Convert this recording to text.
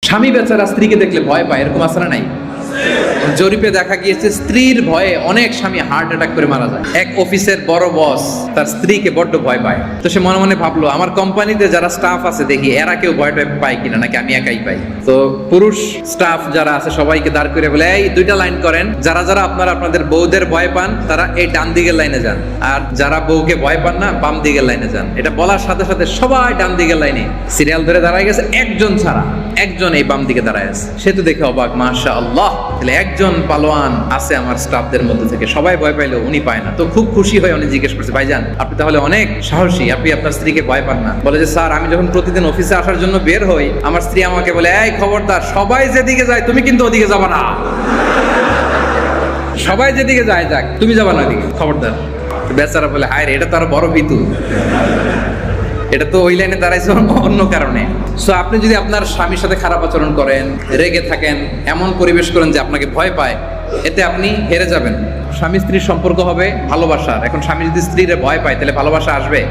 স্বামী বেচারা স্ত্রীকে দেখলে ভয় পায়, এরকম আছে না নাই? জরিপে দেখা গিয়েছে স্ত্রীর ভয়ে অনেক স্বামী হার্ট অ্যাটাক করে মারা যায়। এক অফিসের বড় বস তার স্ত্রীকে বড্ড ভয় পায়, তো সে মনে মনে ভাবলো আমার কোম্পানিতে যারা স্টাফ আছে দেখি এরা কেউ ভয় পায় কিনা, নাকি আমি একাই পাই। তো পুরুষ স্টাফ যারা আছে সবাইকে দাঁড় করে বলে, এই দুইটা লাইন করেন, যারা যারা আপনারা আপনাদের বউদের ভয় পান তারা এই ডান দিকের লাইনে যান, আর যারা বউকে ভয় পান না বাম দিকের লাইনে যান। এটা বলার সাথে সাথে সবাই ডান দিকের লাইনে সিরিয়াল ধরে দাঁড়ায় গেছে, একজন ছাড়া, একজন এই বাম দিকে দাঁড়ায় আছে। সে তো দেখে অবাক, মাশাআল্লাহ, তাহলে একজন পালোয়ান আছে আমার স্টাফদের মধ্যে থেকে, সবাই ভয় পাইলো উনি পায় না। তো খুব খুশি হয়ে উনি জিজ্ঞেস করছে, ভাইজান আপনি তাহলে অনেক সাহসী, আপনি আপনার স্ত্রীকে ভয় পান না? বলে যে স্যার, আমি যখন প্রতিদিন অফিসে আসার জন্য বের হই আমার স্ত্রী আমাকে বলে, এই খবরদার, সবাই যেদিকে যায় তুমি কিন্তু ওদিকে যাবা না, সবাই যেদিকে যায় যাক, তুমি যাবা না ওদিকে, খবরদার। বেচারা বলে, হায় রে, এটা তো আরো বড় ভীতু, এটা তো ওই লাইনে দাঁড়াইছে অন্য কারণে। সো আপনি যদি আপনার স্বামীর সাথে খারাপ আচরণ করেন, রেগে থাকেন, এমন পরিবেশ করেন যে আপনাকে ভয় পায়, এতে আপনি হেরে যাবেন। স্বামী স্ত্রীর সম্পর্ক হবে ভালোবাসার। এখন স্বামী যদি স্ত্রীর ভয় পায় তাহলে ভালোবাসা আসবে?